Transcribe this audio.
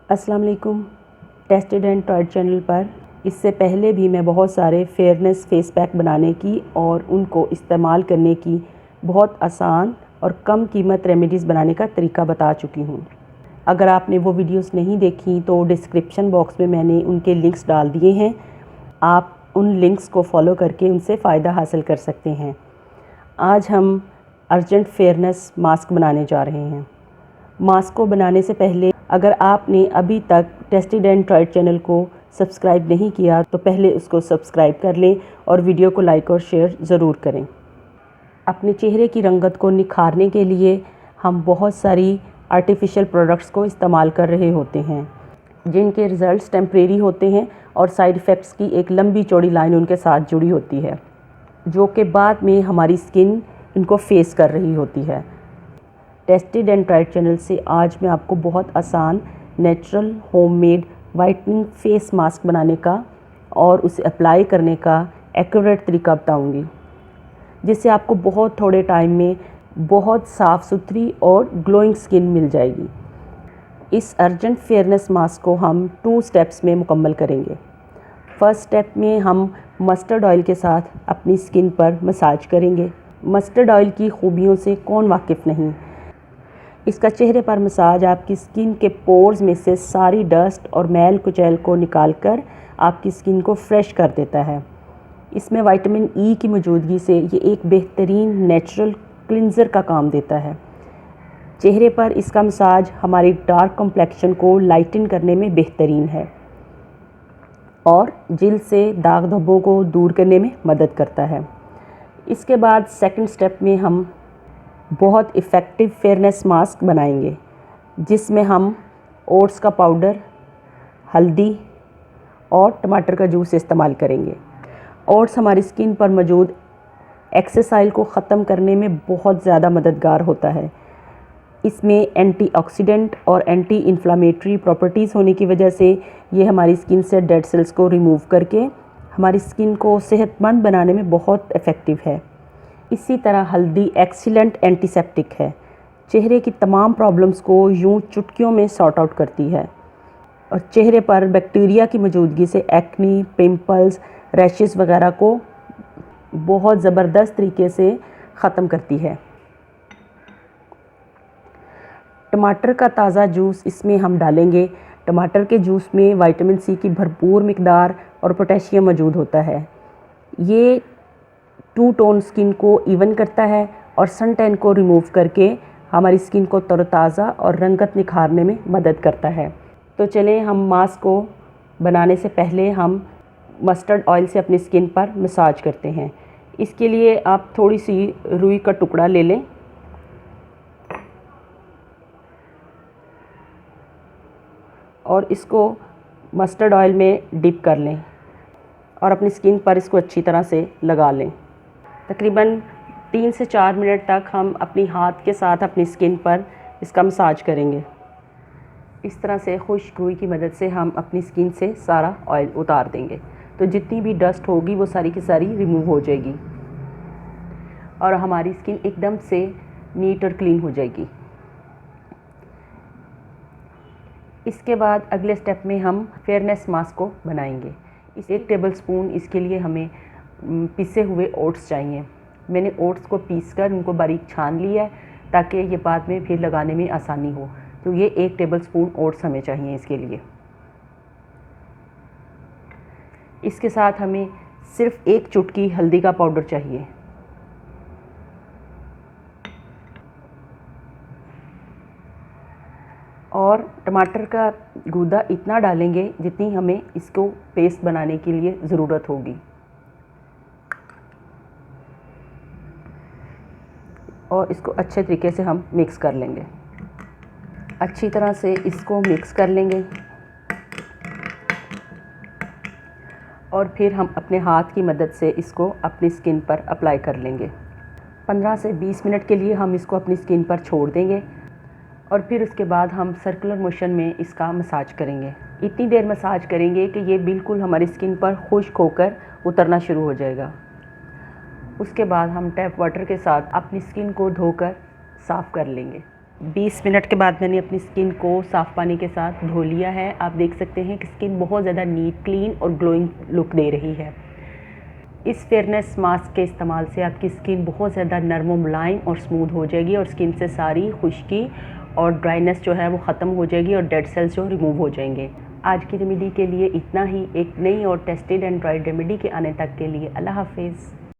अस्सलाम वालेकुम। Tested and tried channel पर इससे पहले भी मैं बहुत सारे फेयरनेस फेस पैक बनाने की और उनको इस्तेमाल करने की बहुत आसान और कम कीमत रेमेडीज़ बनाने का तरीका बता चुकी हूँ। अगर आपने वो वीडियोस नहीं देखी तो डिस्क्रिप्शन बॉक्स में मैंने उनके लिंक्स डाल दिए हैं। आप उन लिंक्स को फॉलो करके उनसे फ़ायदा हासिल कर सकते हैं। आज हम अर्जेंट फेयरनेस मास्क बनाने जा रहे हैं। मास्क को बनाने से पहले अगर आपने अभी तक टेस्टेड एंड ट्राइड चैनल को सब्सक्राइब नहीं किया तो पहले उसको सब्सक्राइब कर लें और वीडियो को लाइक और शेयर ज़रूर करें। अपने चेहरे की रंगत को निखारने के लिए हम बहुत सारी आर्टिफिशियल प्रोडक्ट्स को इस्तेमाल कर रहे होते हैं, जिनके रिज़ल्ट्स टेम्परेरी होते हैं और साइड इफ़ेक्ट्स की एक लंबी चौड़ी लाइन उनके साथ जुड़ी होती है, जो कि बाद में हमारी स्किन इनको फेस कर रही होती है। टेस्टेड एंड ट्राइड चैनल से आज मैं आपको बहुत आसान natural homemade whitening face mask बनाने का और उसे अप्लाई करने का एक्यूरेट तरीका बताऊंगी, जिससे आपको बहुत थोड़े टाइम में बहुत साफ़ सुथरी और ग्लोइंग स्किन मिल जाएगी। इस अर्जेंट फेयरनेस मास्क को हम 2 स्टेप्स में मुकम्मल करेंगे। फर्स्ट स्टेप में हम मस्टर्ड ऑयल के साथ अपनी स्किन पर मसाज करेंगे। मस्टर्ड ऑयल की खूबियों से कौन वाकिफ़ नहीं। इसका चेहरे पर मसाज आपकी स्किन के पोर्स में से सारी डस्ट और मैल कुचैल को निकालकर आपकी स्किन को फ्रेश कर देता है। इसमें विटामिन ई की मौजूदगी से ये एक बेहतरीन नेचुरल क्लिंजर का काम देता है। चेहरे पर इसका मसाज हमारी डार्क कॉम्प्लेक्शन को लाइटन करने में बेहतरीन है और जिल्द से दाग धब्बों को दूर करने में मदद करता है। इसके बाद सेकंड स्टेप में हम बहुत इफ़ेक्टिव फेयरनेस मास्क बनाएंगे, जिसमें हम ओट्स का पाउडर, हल्दी और टमाटर का जूस इस्तेमाल करेंगे। ओट्स हमारी स्किन पर मौजूद एक्सेस ऑयल को ख़त्म करने में बहुत ज़्यादा मददगार होता है। इसमें एंटीऑक्सीडेंट और एंटी इन्फ्लामेटरी प्रॉपर्टीज़ होने की वजह से ये हमारी स्किन से डेड सेल्स को रिमूव करके हमारी स्किन को सेहतमंद बनाने में बहुत इफ़ेक्टिव है। इसी तरह हल्दी एक्सीलेंट एंटीसेप्टिक है, चेहरे की तमाम प्रॉब्लम्स को यूं चुटकियों में सॉर्ट आउट करती है और चेहरे पर बैक्टीरिया की मौजूदगी से एक्ने, पिंपल्स, रैशेस वगैरह को बहुत ज़बरदस्त तरीके से ख़त्म करती है। टमाटर का ताज़ा जूस इसमें हम डालेंगे। टमाटर के जूस में विटामिन सी की भरपूर मिकदार और पोटेशियम मौजूद होता है। ये 2 टोन स्किन को इवन करता है और सन टैन को रिमूव करके हमारी स्किन को तरोताज़ा और रंगत निखारने में मदद करता है। तो चलें हम मास्क को बनाने से पहले हम मस्टर्ड ऑयल से अपनी स्किन पर मसाज करते हैं। इसके लिए आप थोड़ी सी रुई का टुकड़ा ले लें और इसको मस्टर्ड ऑयल में डिप कर लें और अपनी स्किन पर इसको अच्छी तरह से लगा लें। तकरीबन 3 से 4 मिनट तक हम अपनी हाथ के साथ अपनी स्किन पर इसका मसाज करेंगे। इस तरह से खुश्क रुई की मदद से हम अपनी स्किन से सारा ऑयल उतार देंगे, तो जितनी भी डस्ट होगी वो सारी की सारी रिमूव हो जाएगी और हमारी स्किन एकदम से नीट और क्लीन हो जाएगी। इसके बाद अगले स्टेप में हम फेयरनेस मास्क को बनाएंगे। इस 1 टेबल स्पून इसके लिए हमें पिसे हुए ओट्स चाहिए। मैंने ओट्स को पीसकर उनको बारीक छान लिया है ताकि ये बाद में फिर लगाने में आसानी हो। तो ये 1 टेबल स्पून ओट्स हमें चाहिए इसके लिए। इसके साथ हमें सिर्फ 1 चुटकी हल्दी का पाउडर चाहिए और टमाटर का गूदा इतना डालेंगे जितनी हमें इसको पेस्ट बनाने के लिए ज़रूरत होगी और इसको अच्छे तरीके से हम मिक्स कर लेंगे। अच्छी तरह से इसको मिक्स कर लेंगे और फिर हम अपने हाथ की मदद से इसको अपनी स्किन पर अप्लाई कर लेंगे। 15 से 20 मिनट के लिए हम इसको अपनी स्किन पर छोड़ देंगे और फिर उसके बाद हम सर्कुलर मोशन में इसका मसाज करेंगे। इतनी देर मसाज करेंगे कि ये बिल्कुल हमारी स्किन पर खुश्क होकर उतरना शुरू हो जाएगा। उसके बाद हम टैप वाटर के साथ अपनी स्किन को धोकर साफ़ कर लेंगे। 20 मिनट के बाद मैंने अपनी स्किन को साफ़ पानी के साथ धो लिया है। आप देख सकते हैं कि स्किन बहुत ज़्यादा नीट, क्लीन और ग्लोइंग लुक दे रही है। इस फेयरनेस मास्क के इस्तेमाल से आपकी स्किन बहुत ज़्यादा नरम व मुलायम और स्मूथ हो जाएगी और स्किन से सारी खुश्की और ड्राइनेस जो है वो ख़त्म हो जाएगी और डेड सेल्स जो रिमूव हो जाएंगे। आज की रेमेडी के लिए इतना ही। एक नई और टेस्टेड एंड ट्राइड रेमेडी के आने तक के लिए अल्लाह हाफिज़।